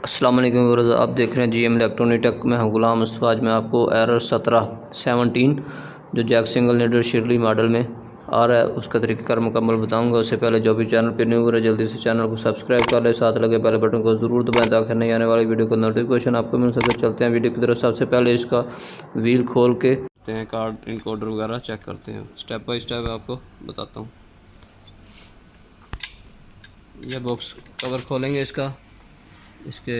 अस्सलाम वालेकुम व्यूअर्स, आप देख रहे हैं जीएम इलेक्ट्रॉनिक टेक में हूं गुलाम मुस्तफ़ा। आज मैं आपको एरर 17 जो जैक सिंगल नीडल शिरली मॉडल में आ रहा है उसका तरीक़ाकार मुकम्मल बताऊंगा। उससे पहले जो भी चैनल पर न्यू हो रहा है जल्दी से चैनल को सब्सक्राइब कर ले, साथ लगे बेल बटन को ज़रूर दबाएं ताकि नई आने वाली वीडियो का नोटिफिकेशन आपको मिल सके। चलते हैं वीडियो की तरफ। सबसे पहले इसका व्हील खोल के कार्ड इनकोडर वगैरह चेक करते हैं। स्टेप बाय स्टेप आपको बताता हूँ। यह बॉक्स कवर खोलेंगे इसके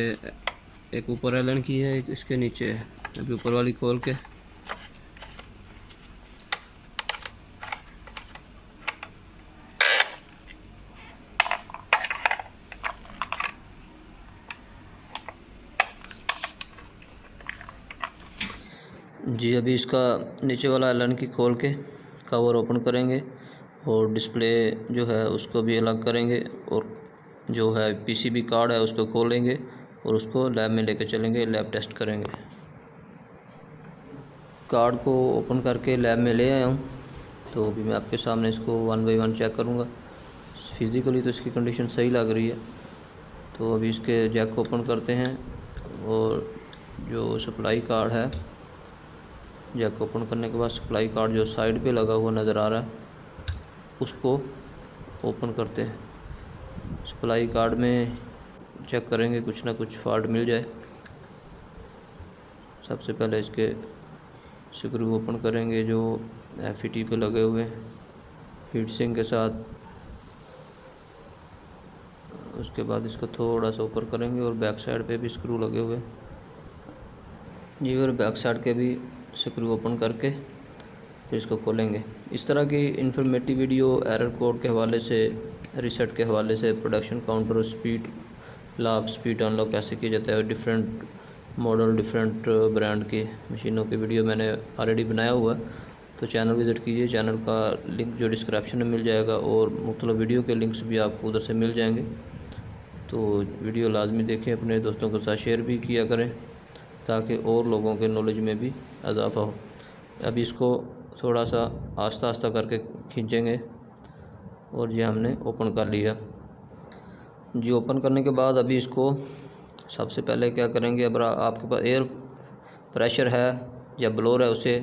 एक ऊपर एलन की है, एक इसके नीचे है। अभी ऊपर वाली खोल के जी अभी इसका नीचे वाला एलन की खोल के कवर ओपन करेंगे और डिस्प्ले जो है उसको भी अलग करेंगे और जो है पीसीबी कार्ड है उसको खोलेंगे और उसको लैब में लेके चलेंगे, लैब टेस्ट करेंगे। कार्ड को ओपन करके लैब में ले आया हूँ, तो अभी मैं आपके सामने इसको 1 बाय 1 चेक करूँगा। फिज़िकली तो इसकी कंडीशन सही लग रही है। तो अभी इसके जैक को ओपन करते हैं और जो सप्लाई कार्ड है, जैक ओपन करने के बाद सप्लाई कार्ड जो साइड पे लगा हुआ नज़र आ रहा है उसको ओपन करते हैं। सप्लाई कार्ड में चेक करेंगे कुछ ना कुछ फॉल्ट मिल जाए। सबसे पहले इसके स्क्रू ओपन करेंगे जो एफईटी पे लगे हुए हैं हीट सिंक के साथ। उसके बाद इसको थोड़ा सा ऊपर करेंगे और बैक साइड पे भी स्क्रू लगे हुए हैं जी, और बैक साइड के भी स्क्रू ओपन करके फिर इसको खोलेंगे। इस तरह की इन्फॉर्मेटिव वीडियो एरर कोड के हवाले से, रीसेट के हवाले से, production counter, speed lock, speed unlock कैसे किया जाता है, डिफरेंट मॉडल, डिफरेंट ब्रांड के मशीनों की वीडियो मैंने ऑलरेडी बनाया हुआ है, तो चैनल विज़िट कीजिए। चैनल का लिंक जो डिस्क्रिप्शन में मिल जाएगा और मुख्तलिफ वीडियो के लिंक्स भी आपको उधर से मिल जाएंगे। तो वीडियो लाजमी देखें, अपने दोस्तों के साथ शेयर भी किया करें ताकि और लोगों के नॉलेज में भी इजाफा हो। अभी इसको थोड़ा सा आस्ता आस्ता करके खींचेंगे और ये हमने ओपन कर लिया जी। ओपन करने के बाद अभी इसको सबसे पहले क्या करेंगे, अब आपके पास एयर प्रेशर है या ब्लोअर है उसे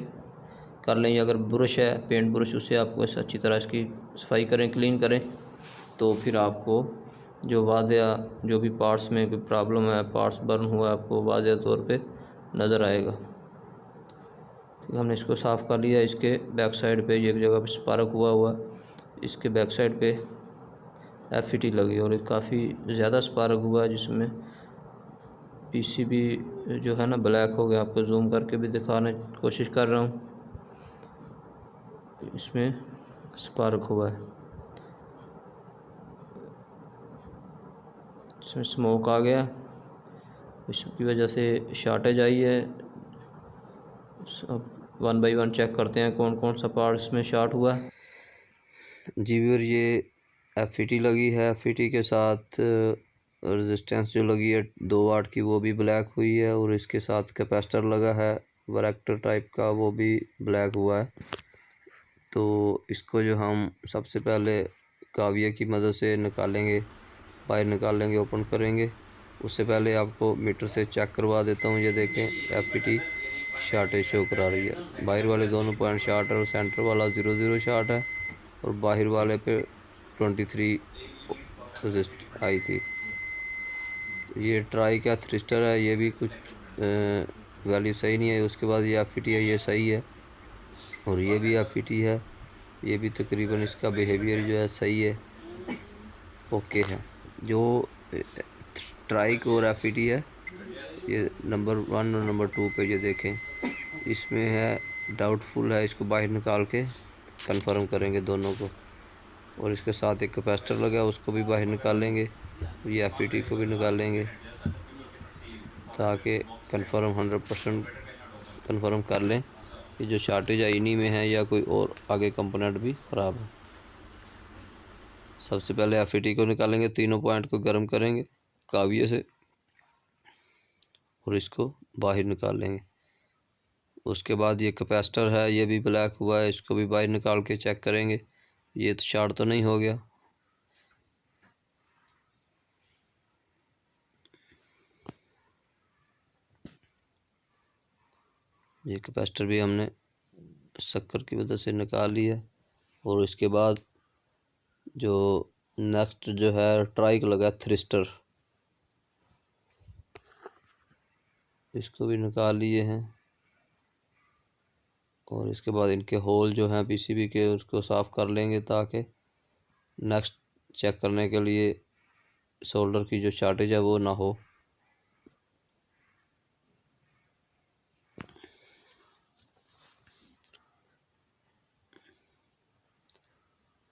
कर लें, या अगर ब्रश है पेंट ब्रश उससे आपको अच्छी तरह इसकी सफाई करें, क्लीन करें। तो फिर आपको जो वाज़या जो भी पार्ट्स में कोई प्रॉब्लम है, पार्ट्स बर्न हुआ है, आपको वाज़या तौर पे नज़र आएगा। तो हमने इसको साफ़ कर लिया। इसके बैक साइड पे एक जगह पे स्पार्क हुआ इसके बैक साइड पे एफईटी लगी और काफ़ी ज़्यादा स्पार्क हुआ है जिसमें पीसीबी जो है ना ब्लैक हो गया। आपको जूम करके भी दिखाने की कोशिश कर रहा हूँ, इसमें स्पार्क हुआ है, इसमें स्मोक आ गया, इसकी वजह से शॉर्टेज आई है। अब 1 बाय 1 चेक करते हैं कौन कौन सा पार्ट इसमें शॉर्ट हुआ है जी। फिर ये एफईटी लगी है, एफईटी के साथ रेजिस्टेंस जो लगी है 2 वाट की वो भी ब्लैक हुई है और इसके साथ कैपेसिटर लगा है वरेक्टर टाइप का, वो भी ब्लैक हुआ है। तो इसको जो हम सबसे पहले काविया की मदद से निकालेंगे, बाहर निकालेंगे, ओपन करेंगे। उससे पहले आपको मीटर से चेक करवा देता हूँ। ये देखें एफईटी शॉर्टेज शो करा रही है। बाहर वाले दोनों पॉइंट शॉर्ट है और सेंटर वाला 0 शॉर्ट है और बाहर वाले पे 23 रजिस्ट आई थी। ये ट्राई का थ्रिस्टर है, ये भी कुछ वैल्यू सही नहीं है। उसके बाद ये एफईटी है, ये सही है और ये भी एफईटी है, ये भी तकरीबन इसका बिहेवियर जो है सही है, ओके है। जो ट्राइक और एफईटी है ये नंबर 1 और नंबर 2 पे ये देखें इसमें है डाउटफुल है, इसको बाहर निकाल के कंफर्म करेंगे दोनों को। और इसके साथ एक कैपेसिटर लगा है उसको भी बाहर निकालेंगे, ये एफईटी को भी निकालेंगे ताकि कंफर्म 100% कंफर्म कर लें कि जो शॉर्टेज है इन्हीं में है या कोई और आगे कंपोनेंट भी ख़राब है। सबसे पहले एफईटी को निकालेंगे, तीनों पॉइंट को गर्म करेंगे काविये से और इसको बाहर निकाल लेंगे। उसके बाद ये कैपेसिटर है, ये भी ब्लैक हुआ है, इसको भी बाहर निकाल के चेक करेंगे ये तो शॉर्ट तो नहीं हो गया। ये कैपेसिटर भी हमने शक्कर की वजह से निकाल लिया। और इसके बाद जो नेक्स्ट जो है ट्राइक लगा थ्रिस्टर, इसको भी निकाल लिए हैं। और इसके बाद इनके होल जो हैं पीसीबी के उसको साफ़ कर लेंगे ताकि नेक्स्ट चेक करने के लिए सोल्डर की जो शॉर्टेज है वो ना हो।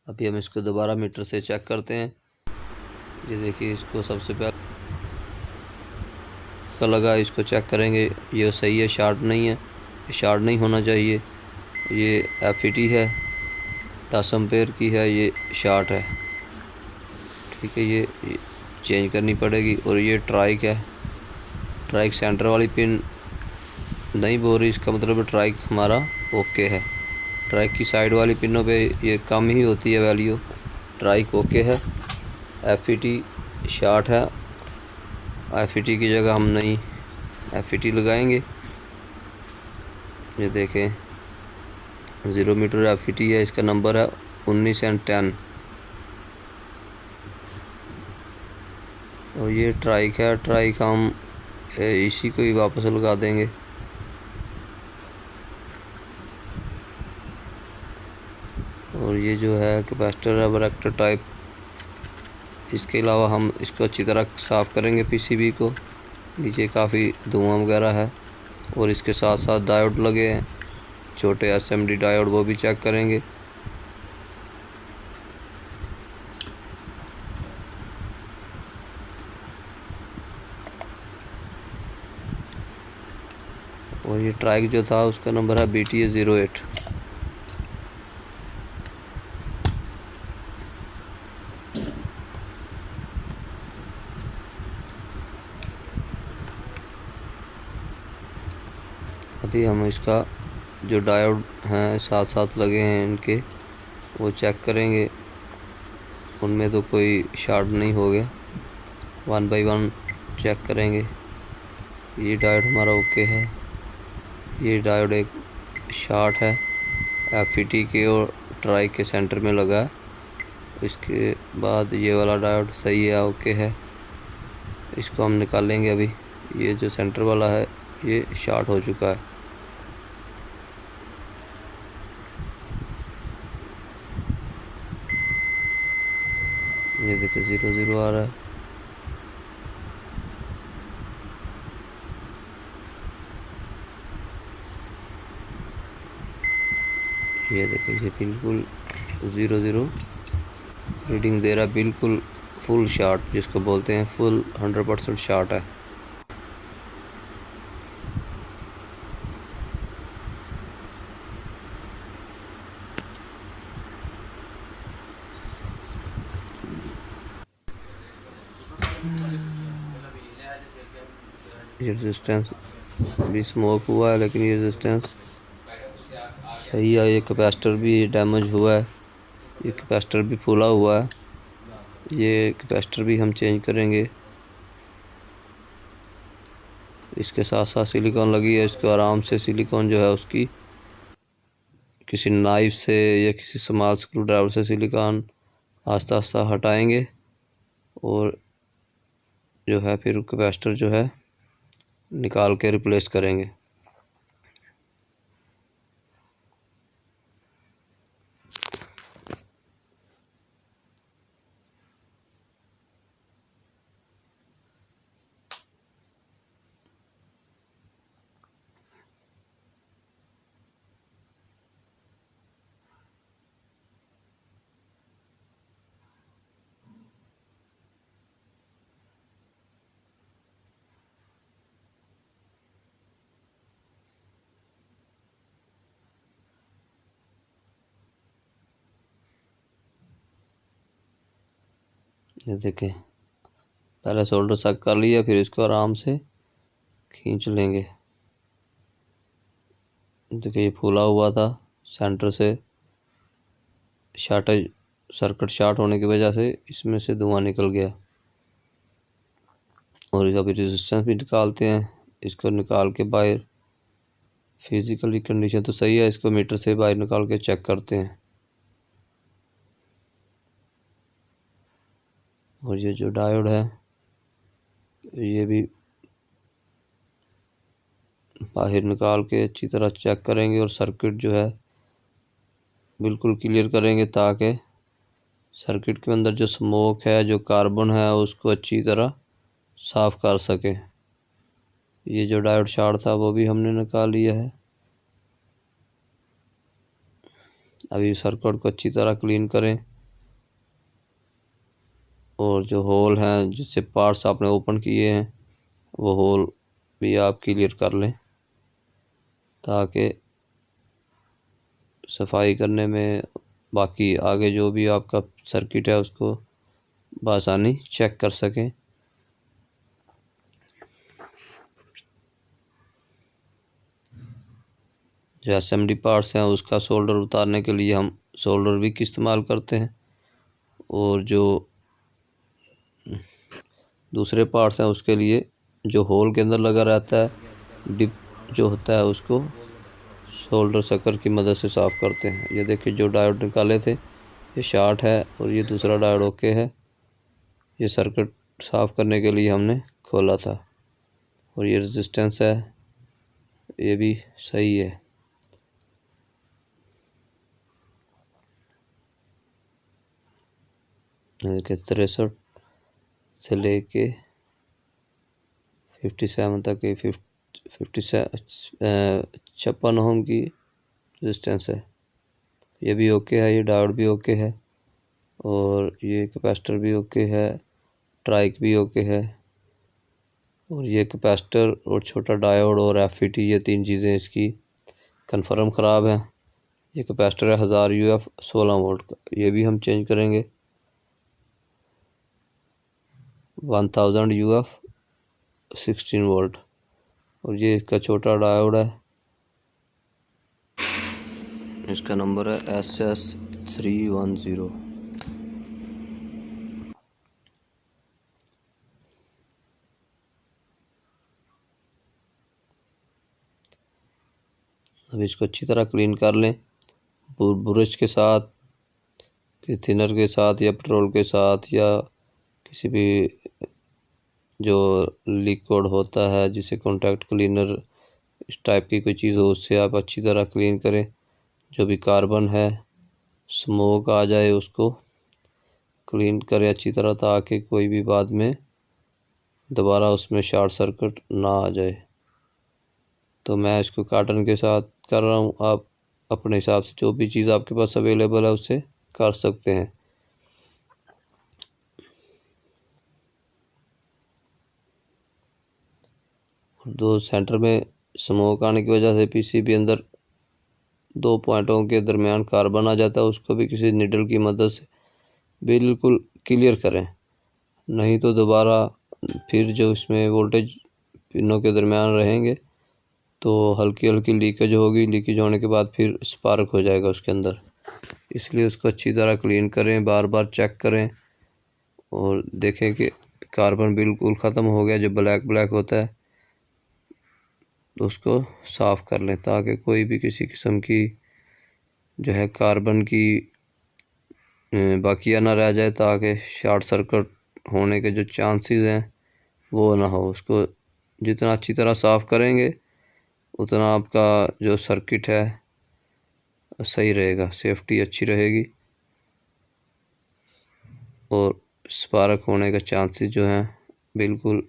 अभी हम इसको दोबारा मीटर से चेक करते हैं। ये देखिए, इसको सबसे पहले लगा, इसको चेक करेंगे ये सही है, शॉर्ट नहीं है, शॉर्ट नहीं होना चाहिए। ये एफईटी है 10 एम्पेयर की है, ये शॉर्ट है, ठीक है, ये चेंज करनी पड़ेगी। और ये ट्राइक है, ट्राइक सेंटर वाली पिन नहीं बोल रही, इसका मतलब ट्राइक हमारा ओके है। ट्राइक की साइड वाली पिनों पे ये कम ही होती है वैल्यू, ट्राइक ओके है। एफईटी शॉर्ट है, एफईटी की जगह हम नई एफईटी लगाएंगे। ये देखें 0 मीटर एफईटी है, इसका नंबर है 19 और 10। और ये ट्राइक है, ट्राइक हम इसी को ही वापस लगा देंगे। और ये जो है कैपेसिटर है ब्रैकेट टाइप, इसके अलावा हम इसको अच्छी तरह साफ़ करेंगे पीसीबी को, नीचे काफ़ी धुआं वगैरह है। और इसके साथ साथ डायोड लगे हैं, छोटे एसएमडी डायोड, वो भी चेक करेंगे। और ये ट्राइक जो था उसका नंबर है BTA08। अभी हम इसका जो डायोड हैं साथ साथ लगे हैं इनके, वो चेक करेंगे, उनमें तो कोई शॉर्ट नहीं हो गया। 1 बाय 1 चेक करेंगे। ये डायोड हमारा ओके है, ये डायोड एक शॉर्ट है, एफईटी के और ट्राइक के सेंटर में लगा है। इसके बाद ये वाला डायोड सही है, ओके है, इसको हम निकालेंगे अभी। ये जो सेंटर वाला है ये शॉर्ट हो चुका है। ये देखिए 0 आ रहा है। ये देखिए, ये बिल्कुल 0 रीडिंग दे रहा है, बिल्कुल फुल शॉर्ट जिसको बोलते हैं, फुल 100% शॉर्ट है। ये रेजिस्टेंस भी स्मोक हुआ है, लेकिन ये रेजिस्टेंस सही है। ये कैपेसिटर भी डैमेज हुआ है, ये कैपेसिटर भी फूला हुआ है, ये कैपेसिटर भी हम चेंज करेंगे। इसके साथ साथ सिलिकॉन लगी है, इसको आराम से सिलिकॉन जो है उसकी किसी नाइफ से या किसी स्मॉल स्क्रू ड्राइवर से सिलिकॉन आस्ता आस्ता हटाएंगे। और जो है फिर कैपेसिटर जो है निकाल के रिप्लेस करेंगे। ये देखें, पहले सोल्डर सक कर लिया, फिर इसको आराम से खींच लेंगे। देखिए ये फूला हुआ था, सेंटर से शॉर्टेज, सर्किट शॉर्ट होने की वजह से इसमें से धुआं निकल गया। और अभी रेजिस्टेंस भी निकालते हैं, इसको निकाल के बाहर फिजिकली कंडीशन तो सही है, इसको मीटर से बाहर निकाल के चेक करते हैं। और ये जो डायोड है ये भी बाहर निकाल के अच्छी तरह चेक करेंगे और सर्किट जो है बिल्कुल क्लियर करेंगे, ताकि सर्किट के अंदर जो स्मोक है, जो कार्बन है, उसको अच्छी तरह साफ कर सके। ये जो डायोड शॉर्ट था वो भी हमने निकाल लिया है। अभी सर्किट को अच्छी तरह क्लीन करें और जो होल हैं जिससे पार्ट्स आपने ओपन किए हैं वो होल भी आप क्लियर कर लें, ताकि सफाई करने में बाकी आगे जो भी आपका सर्किट है उसको बआसानी चेक कर सकें। जो असेंबली पार्ट्स हैं उसका सोल्डर उतारने के लिए हम सोल्डर विक इस्तेमाल करते हैं, और जो दूसरे पार्ट्स हैं उसके लिए जो होल के अंदर लगा रहता है डिप जो होता है उसको सोल्डर सकर की मदद से साफ़ करते हैं। ये देखिए जो डायोड निकाले थे ये शॉर्ट है और ये दूसरा डायोड ओके है। ये सर्किट साफ़ करने के लिए हमने खोला था। और ये रेजिस्टेंस है ये भी सही है। देखिए 63 से लेके 57 तक की 56 ओम की रेजिस्टेंस है। ये भी ओके है, ये डायोड भी ओके है, और ये कैपेसिटर भी ओके है, ट्राइक भी ओके है। और ये कैपेसिटर और छोटा डायोड और एफईटी ये तीन चीज़ें इसकी कन्फर्म ख़राब हैं। ये कैपेसिटर है 1000 यूएफ 16 वोल्ट का, ये भी हम चेंज करेंगे 1000 यूएफ 16 वोल्ट। और ये इसका छोटा डायोड है, इसका नंबर है SS310। अब इसको अच्छी तरह क्लीन कर लें ब्रश के साथ, थिनर के साथ, या पेट्रोल के साथ, या किसी भी जो लिक्विड होता है जिसे कॉन्टैक्ट क्लीनर इस टाइप की कोई चीज़ हो उससे आप अच्छी तरह क्लीन करें। जो भी कार्बन है स्मोक आ जाए उसको क्लीन करें अच्छी तरह, ताकि कोई भी बाद में दोबारा उसमें शॉर्ट सर्किट ना आ जाए। तो मैं इसको कार्टन के साथ कर रहा हूँ, आप अपने हिसाब से जो भी चीज़ आपके पास अवेलेबल है उससे कर सकते हैं। दो सेंटर में स्मोक आने की वजह से पीसीबी अंदर 2 पॉइंटों के दरमियान कार्बन आ जाता है, उसको भी किसी निडल की मदद से बिल्कुल क्लियर करें, नहीं तो दोबारा फिर जो इसमें वोल्टेज पिनों के दरमियान रहेंगे तो हल्की हल्की लीकेज होगी, लीकेज होने के बाद फिर स्पार्क हो जाएगा उसके अंदर। इसलिए उसको अच्छी तरह क्लीन करें, बार बार चेक करें और देखें कि कार्बन बिल्कुल ख़त्म हो गया, जो ब्लैक ब्लैक होता है तो उसको साफ़ कर लें, ताकि कोई भी किसी किस्म की जो है कार्बन की बाकिया ना रह जाए, ताकि शॉर्ट सर्किट होने के जो चांसेस हैं वो ना हो। उसको जितना अच्छी तरह साफ़ करेंगे उतना आपका जो सर्किट है सही रहेगा, सेफ्टी अच्छी रहेगी और स्पार्क होने का चांसेस जो हैं बिल्कुल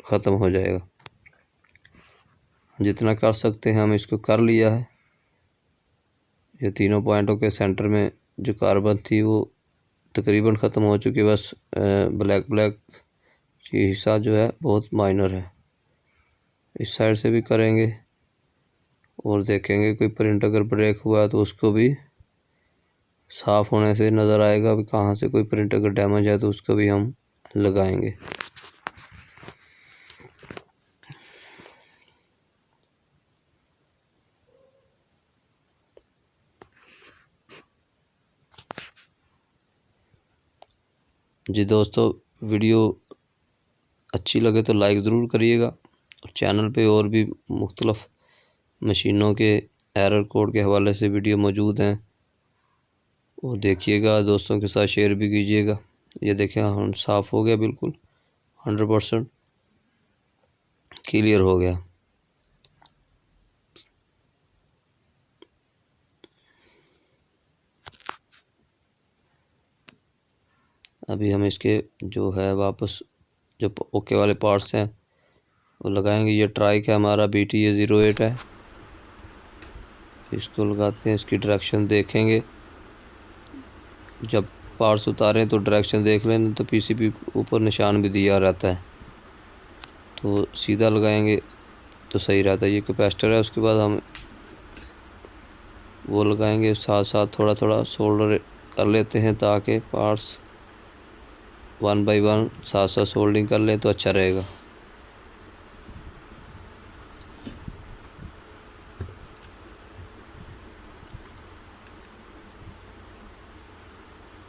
ख़त्म हो जाएगा। जितना कर सकते हैं हम इसको कर लिया है। ये तीनों पॉइंटों के सेंटर में जो कार्बन थी वो तकरीबन ख़त्म हो चुकी है, बस ब्लैक ब्लैक हिस्सा जो है बहुत माइनर है। इस साइड से भी करेंगे और देखेंगे कोई प्रिंट अगर ब्रेक हुआ है तो उसको भी साफ़ होने से नज़र आएगा। अभी कहाँ से कोई प्रिंट अगर डैमेज है तो उसको भी हम लगाएंगे। जी दोस्तों, वीडियो अच्छी लगे तो लाइक ज़रूर करिएगा और चैनल पे और भी मुख्तलफ़ मशीनों के एरर कोड के हवाले से वीडियो मौजूद हैं, वो देखिएगा, दोस्तों के साथ शेयर भी कीजिएगा। ये देखें हम साफ़ हो गया, बिल्कुल 100% क्लियर हो गया। अभी हम इसके जो है वापस जो ओके वाले पार्ट्स हैं वो लगाएंगे। ये ट्राइक है हमारा BTA-08 है, इसको लगाते हैं। इसकी डायरेक्शन देखेंगे, जब पार्ट्स उतारें तो डायरेक्शन देख लें, तो PCB ऊपर निशान भी दिया रहता है, तो सीधा लगाएंगे तो सही रहता है। ये कैपेसिटर है, उसके बाद हम वो लगाएंगे, साथ साथ थोड़ा थोड़ा सोल्डर कर लेते हैं ताकि पार्ट्स 1 बाय 1 साथ साथ सोल्डिंग कर लें तो अच्छा रहेगा।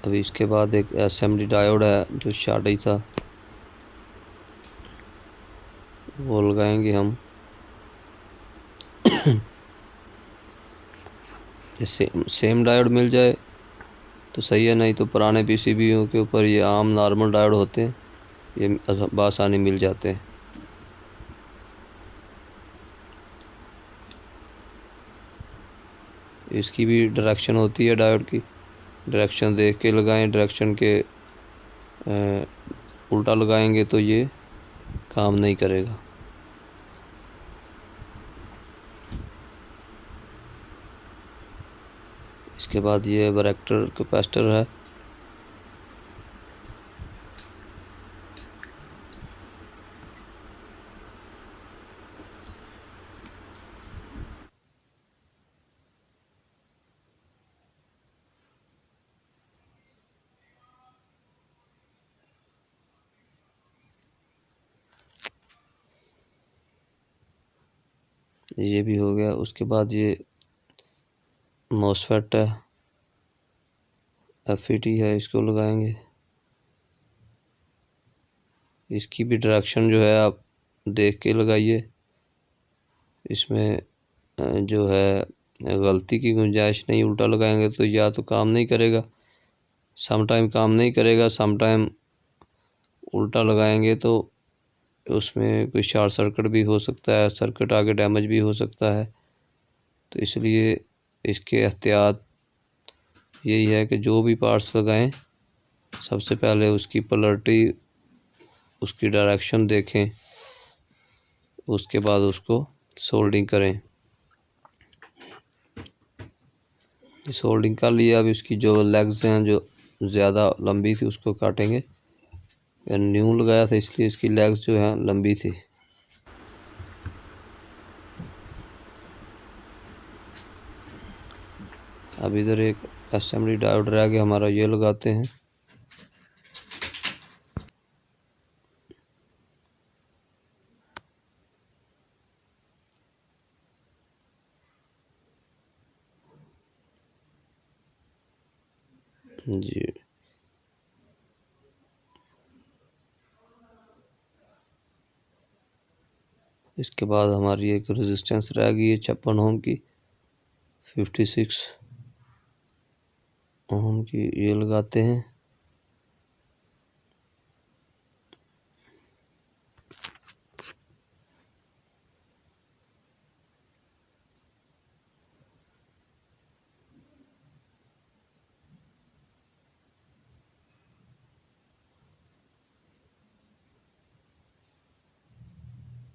अभी इसके बाद एक असेंबली डायोड है जो शॉर्ट ही था, वो लगाएंगे हम। सेम डायोड मिल जाए तो सही है, नहीं तो पुराने PCBों के ऊपर ये आम नॉर्मल डायोड होते हैं, ये बआसानी मिल जाते हैं। इसकी भी डायरेक्शन होती है, डायोड की डायरेक्शन देख के लगाएं। डायरेक्शन के उल्टा लगाएंगे तो ये काम नहीं करेगा। इसके बाद ये वैरेक्टर कैपेसिटर है, ये भी हो गया। उसके बाद ये मॉसफेट है, FET है, इसको लगाएंगे। इसकी भी डायरेक्शन जो है आप देख के लगाइए, इसमें जो है गलती की गुंजाइश नहीं। उल्टा लगाएंगे तो या तो काम नहीं करेगा, सम टाइम काम नहीं करेगा, सम टाइम उल्टा लगाएंगे तो उसमें कोई शॉर्ट सर्किट भी हो सकता है, सर्किट आगे डैमेज भी हो सकता है। तो इसलिए इसके एहतियात यही है कि जो भी पार्ट्स लगाएं सबसे पहले उसकी पोलैरिटी, उसकी डायरेक्शन देखें, उसके बाद उसको सोल्डिंग करें। सोल्डिंग कर लिया। अब इसकी जो लेग्स हैं जो ज़्यादा लंबी थी उसको काटेंगे। न्यू लगाया था इसलिए इसकी लेग्स जो है लंबी थी। अब इधर एक असेंबली डायोड रह गया हमारा, ये लगाते हैं। जी, इसके बाद हमारी एक रेजिस्टेंस रह गई है 56 ओम की, 56 ओम की, ये लगाते हैं।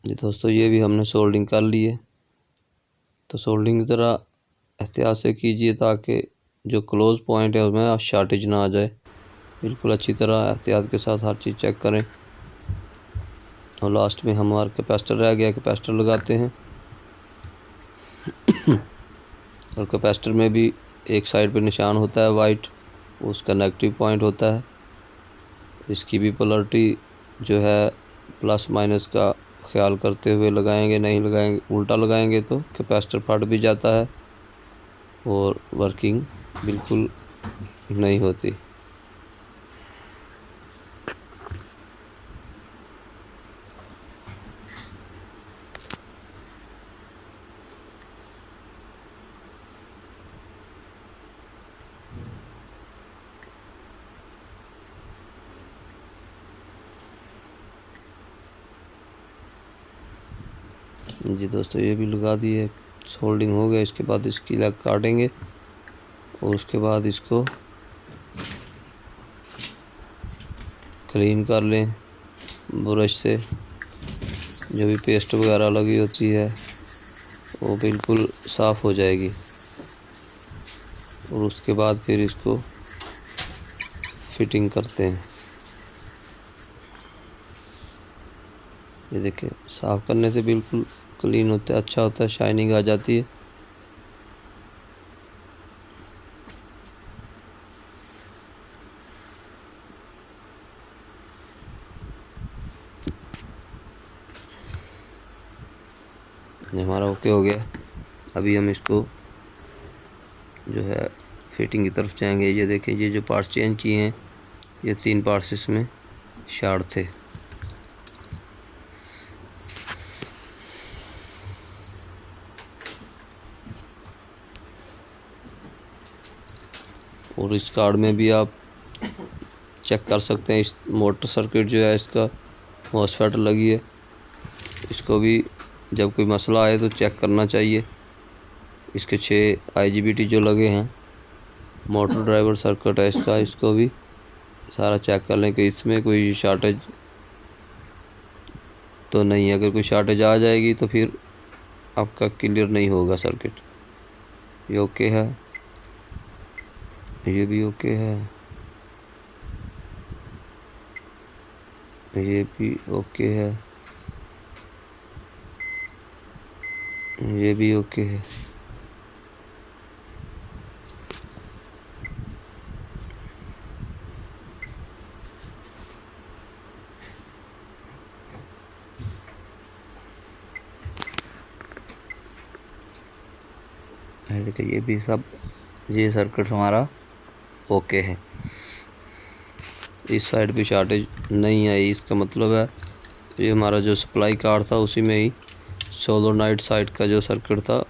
जी दोस्तों, ये भी हमने सोल्डिंग कर ली है। तो सोल्डिंग ज़रा एहतियात से कीजिए ताकि जो क्लोज़ पॉइंट है उसमें शॉर्टेज ना आ जाए। बिल्कुल अच्छी तरह एहतियात के साथ हर चीज़ चेक करें। और लास्ट में हमारा कैपेसिटर रह गया, कैपेसिटर लगाते हैं। और कैपेसिटर में भी एक साइड पे निशान होता है वाइट, उसका नेगेटिव पॉइंट होता है। इसकी भी पोलैरिटी जो है प्लस माइनस का ख्याल करते हुए लगाएंगे। नहीं लगाएंगे, उल्टा लगाएंगे तो कैपेसिटर फट भी जाता है और वर्किंग बिल्कुल नहीं होती। जी दोस्तों, ये भी लगा दिए, सोल्डिंग हो गया। इसके बाद इसकी लग काटेंगे और उसके बाद इसको क्लीन कर लें ब्रश से। जो भी पेस्ट वगैरह लगी होती है वो बिल्कुल साफ़ हो जाएगी। और उसके बाद फिर इसको फिटिंग करते हैं। ये देखिए, साफ़ करने से बिल्कुल क्लीन होता है, अच्छा होता है, शाइनिंग आ जाती है। ये हमारा ओके हो गया। अभी हम इसको जो है फिटिंग की तरफ जाएंगे। ये देखिए, ये जो पार्ट्स चेंज किए हैं, ये 3 पार्ट्स इसमें शार्ट थे। और इस कार्ड में भी आप चेक कर सकते हैं। इस मोटर सर्किट जो है इसका मॉसफेट लगी है, इसको भी जब कोई मसला आए तो चेक करना चाहिए। इसके 6 IGBT जो लगे हैं, मोटर ड्राइवर सर्किट है इसका, इसको भी सारा चेक कर लें कि इसमें कोई शॉर्टेज तो नहीं है। अगर कोई शॉर्टेज आ जाएगी तो फिर आपका क्लियर नहीं होगा सर्किट। ये ओके है, ये भी ओके है, ये भी ओके है, ये भी ओके है। देखिए, ये भी सब, ये सर्किट हमारा ओके है। इस साइड पे शॉर्टेज नहीं आई, इसका मतलब है ये हमारा जो सप्लाई कार्ड था उसी में ही सोलोनाइट साइड का जो सर्किट था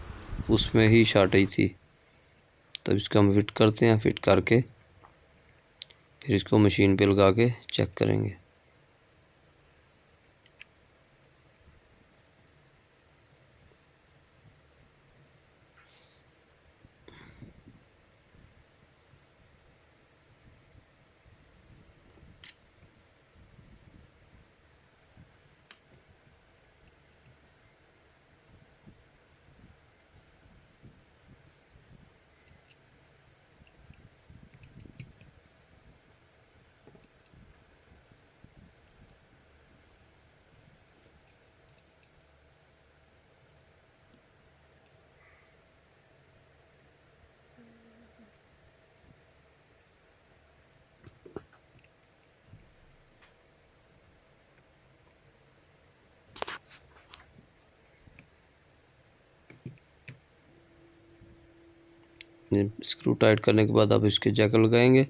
उसमें ही शॉर्टेज थी। तब इसको हम फिट करते हैं। फिट करके फिर इसको मशीन पे लगा के चेक करेंगे। स्क्रू टाइट करने के बाद अब इसके जैकल लगाएंगे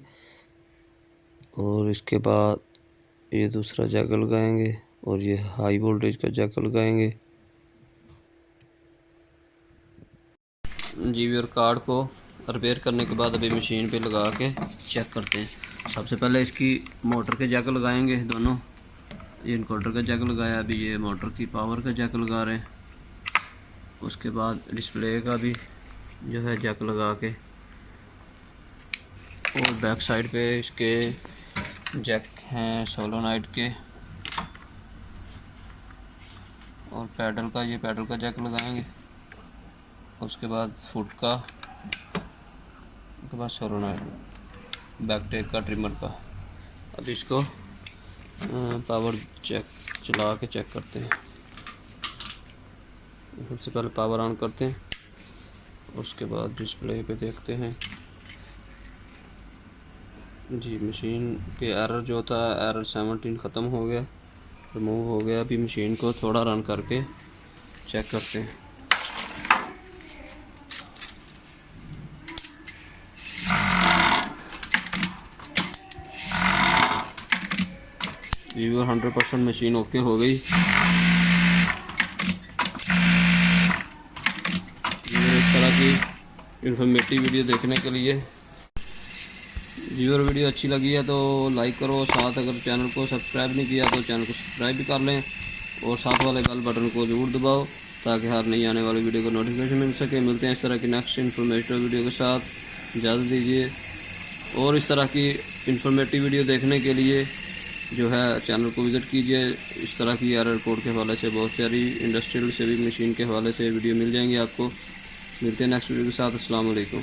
और इसके बाद ये दूसरा जैकल लगाएंगे और ये हाई वोल्टेज का जैकल लगाएंगे। जीवीआर कार्ड को रिपेयर करने के बाद अभी मशीन पे लगा के चेक करते हैं। सबसे पहले इसकी मोटर के जैकल लगाएंगे दोनों। ये इनवर्टर का जैक लगाया, अभी ये मोटर की पावर का जैक लगा रहे हैं। उसके बाद डिस्प्ले का भी जो है जैक लगा के, और बैक साइड पे इसके जैक हैं सोलोनाइट के, और पैडल का, ये पैडल का जैक लगाएंगे। उसके बाद फुट का, उसके बाद सोलोनाइट बैक टेक का, ट्रिमर का। अब इसको पावर चेक चला के चेक करते हैं। सबसे पहले पावर ऑन करते हैं, उसके बाद डिस्प्ले पे देखते हैं। जी, मशीन पे एरर जो था, एरर 17 ख़त्म हो गया, रिमूव हो गया। अभी मशीन को थोड़ा रन करके चेक करते हैं। वीवर 100% मशीन ओके हो गई। इस तरह की इन्फॉर्मेटिव वीडियो देखने के लिए व्यूअर वीडियो अच्छी लगी है तो लाइक करो। साथ अगर चैनल को सब्सक्राइब नहीं किया तो चैनल को सब्सक्राइब भी कर लें और साथ वाले बेल बटन को ज़रूर दबाओ ताकि हर नई आने वाली वीडियो को नोटिफिकेशन मिल सके। मिलते हैं इस तरह की नेक्स्ट इन्फॉर्मेटिव वीडियो के साथ, इजाज़त दीजिए। और इस तरह की इन्फॉर्मेटिव वीडियो देखने के लिए जो है चैनल को विज़िट कीजिए। इस तरह की एरर कोड के हवाले से बहुत सारी इंडस्ट्रियल से भी मशीन के हवाले से वीडियो मिल जाएंगी आपको। मिलते हैं नेक्स्ट वीडियो के साथ। अस्सलाम वालेकुम।